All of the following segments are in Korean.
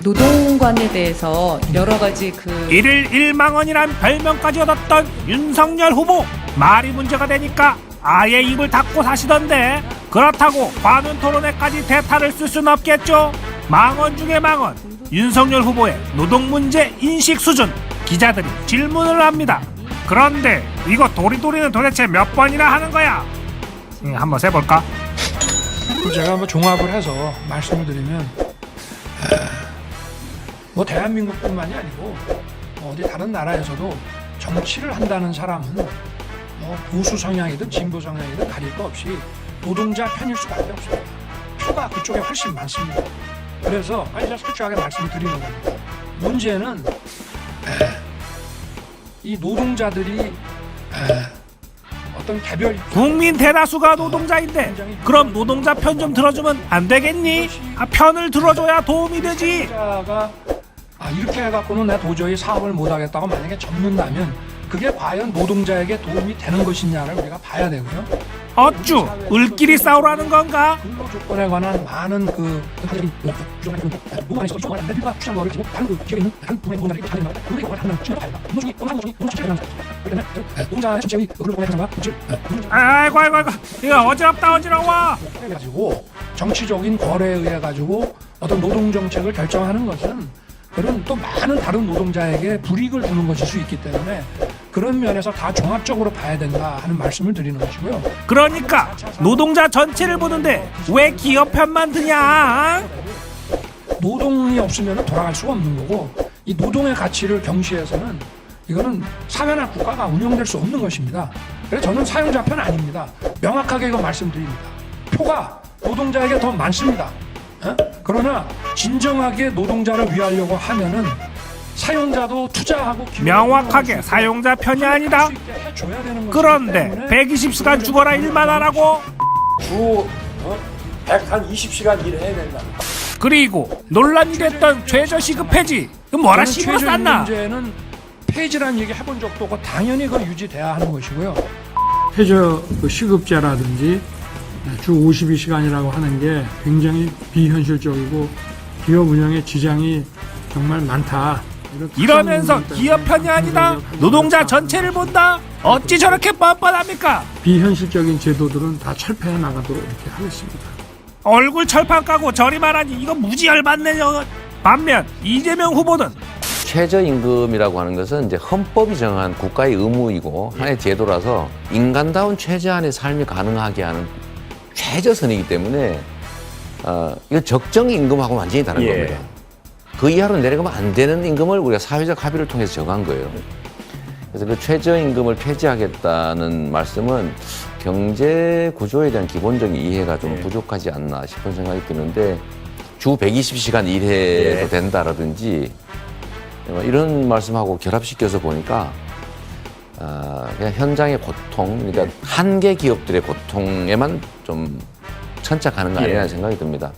노동관에 대해서 여러 가지 일일 1만 원이란 별명까지 얻었던 윤석열 후보. 말이 문제가 되니까 아예 입을 닫고 사시던데, 그렇다고 관훈 토론회까지 대타를 쓸 수는 없겠죠. 망언 중에 망언. 윤석열 후보의 노동 문제 인식 수준. 기자들이 질문을 합니다. 그런데 이거 도리도리는 도대체 몇 번이나 하는 거야? 한번 세볼까? 제가 한번 종합을 해서 말씀을 드리면, 뭐 대한민국뿐만이 아니고 어디 다른 나라에서도 정치를 한다는 사람은 뭐 보수 성향이든 진보 성향이든 가릴 거 없이 노동자 편일 수밖에 없습니다. 표가 그쪽에 훨씬 많습니다. 그래서 제가 솔직하게 말씀을 드리는 겁니다. 문제는 이 노동자들이 어떤 개별 국민 대다수가 노동자인데 그럼 노동자 편 좀 들어주면 안 되겠니? 편을 들어줘야 도움이 되지. 노동자가 이렇게 해갖고는 내가 도저히 사업을 못하겠다고 만약에 접는다면 그게 과연 노동자에게 도움이 되는 것이냐를 우리가 봐야 되고요. 어쭈 을끼리 싸우라는 건가? 근로 조건에 관한 많은 아이고 이거 어지럽다 어지러워. 가지고 정치적인 거래에 의해 가지고 어떤 노동 정책을 결정하는 것은 그런 또 많은 다른 노동자에게 불이익을 주는 것일 수 있기 때문에 그런 면에서 다 종합적으로 봐야 된다 하는 말씀을 드리는 것이고요. 그러니까 노동자 전체를 보는데 왜 기업 편만 드냐? 노동이 없으면 돌아갈 수가 없는 거고, 이 노동의 가치를 경시해서는 이거는 사회나 국가가 운영될 수 없는 것입니다. 그래서 저는 사용자 편 아닙니다. 명확하게 이거 말씀드립니다. 표가 노동자에게 더 많습니다. 그러나 진정하게 노동자를 위하려고 하면은 사용자도 투자하고 명확하게 사용자 편이 아니다. 그런데 120시간 죽어라 일만 하라고? 주 120시간 일해야 된다. 그리고 논란이 됐던 최저시급 폐지. 뭐라 씹어 쌌나? 문제는 폐지라는 얘기 해본 적도 없고 당연히 그 유지돼야 하는 것이고요. 최저 시급제라든지 주 52시간이라고 하는 게 굉장히 비현실적이고 기업 운영에 지장이 정말 많다. 이러면서 기업 편이 아니다. 노동자 전체를 본다. 어찌 저렇게 뻔뻔합니까? 비현실적인 제도들은 다 철폐해 나가도록 이렇게 하겠습니다. 얼굴 철판 까고 저리 말하니 이거 무지 열받네. 반면 이재명 후보는 최저임금이라고 하는 것은 이제 헌법이 정한 국가의 의무이고 하나의 제도라서 인간다운 최저한의 삶이 가능하게 하는 최저선이기 때문에 이거 적정 임금하고 완전히 다른 겁니다. 그 이하로 내려가면 안 되는 임금을 우리가 사회적 합의를 통해서 정한 거예요. 그래서 그 최저임금을 폐지하겠다는 말씀은 경제 구조에 대한 기본적인 이해가 좀 부족하지 않나 싶은 생각이 드는데, 주 120시간 일해도 된다라든지 이런 말씀하고 결합시켜서 보니까 그냥 현장의 고통, 그러니까 한계 기업들의 고통에만 좀 천착하는 거 아니라는 생각이 듭니다.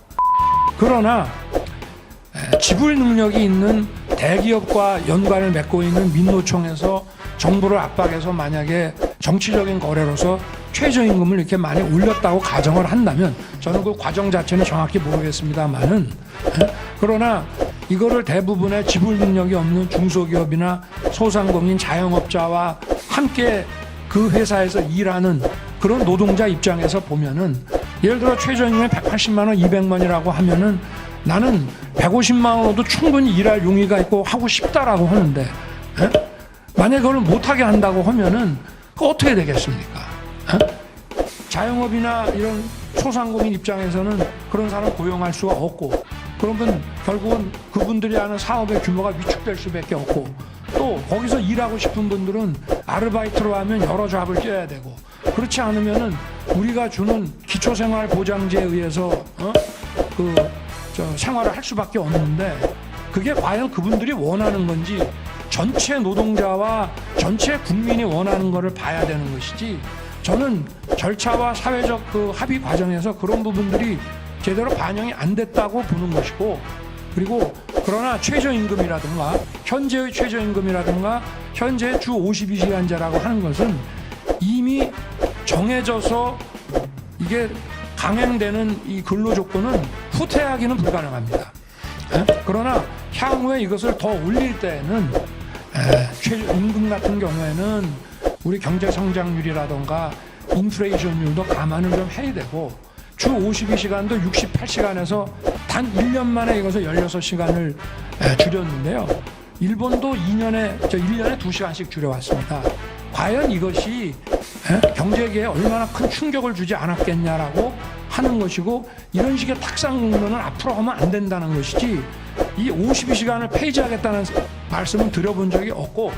그러나 지불 능력이 있는 대기업과 연관을 맺고 있는 민노총에서 정부를 압박해서 만약에 정치적인 거래로서 최저임금을 이렇게 많이 올렸다고 가정을 한다면, 저는 그 과정 자체는 정확히 모르겠습니다만은, 그러나 이거를 대부분의 지불 능력이 없는 중소기업이나 소상공인 자영업자와 함께 그 회사에서 일하는 그런 노동자 입장에서 보면은, 예를 들어 최저임금이 180만 원, 200만이라고 하면은 나는 150만 원으로도 충분히 일할 용의가 있고 하고 싶다라고 하는데, 만약에 그걸 못하게 한다고 하면은 그 어떻게 되겠습니까? 자영업이나 이런 소상공인 입장에서는 그런 사람 고용할 수가 없고, 그러면 결국은 그분들이 하는 사업의 규모가 위축될 수밖에 없고, 또 거기서 일하고 싶은 분들은 아르바이트로 하면 여러 잡을 껴야 되고, 그렇지 않으면은 우리가 주는 기초생활보장제에 의해서 생활을 할 수밖에 없는데, 그게 과연 그분들이 원하는 건지 전체 노동자와 전체 국민이 원하는 거를 봐야 되는 것이지, 저는 절차와 사회적 그 합의 과정에서 그런 부분들이 제대로 반영이 안 됐다고 보는 것이고, 그리고 그러나 최저임금이라든가 현재의 최저임금이라든가 현재 주 52시간제라고 하는 것은 이미 정해져서 이게 강행되는 이 근로 조건은 후퇴하기는 불가능합니다. 그러나 향후에 이것을 더 올릴 때에는 최저임금 같은 경우에는 우리 경제 성장률이라던가 인플레이션율도 감안을 좀 해야 되고 주 52시간도 68시간에서 단 1년 만에 이것을 16시간을 줄였는데요. 일본도 1년에 2시간씩 줄여왔습니다. 과연 이것이 경제계에 얼마나 큰 충격을 주지 않았겠냐라고 하는 것이고 이런 식의 탁상공론은 앞으로 하면 안 된다는 것이지 이 52시간을 폐지하겠다는 말씀은 드려본 적이 없고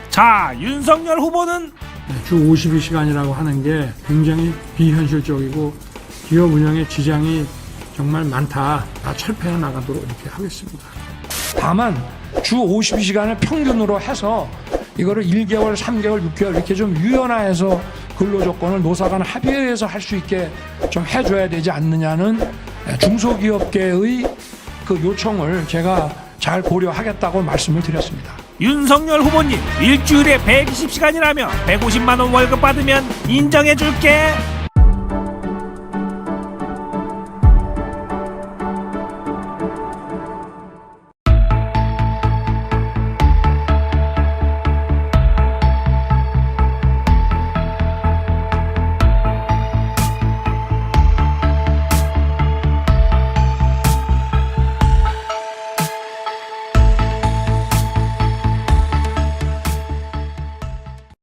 자, 윤석열 후보는 주 52시간이라고 하는 게 굉장히 비현실적이고 기업 운영에 지장이 정말 많다. 다 철폐해 나가도록 이렇게 하겠습니다. 다만 주 52시간을 평균으로 해서 이거를 1개월, 3개월, 6개월 이렇게 좀 유연화해서 근로조건을 노사간 합의해서 할 수 있게 좀 해줘야 되지 않느냐는 중소기업계의 그 요청을 제가 잘 고려하겠다고 말씀을 드렸습니다. 윤석열 후보님 일주일에 120시간이라며 150만 원 월급 받으면 인정해 줄게.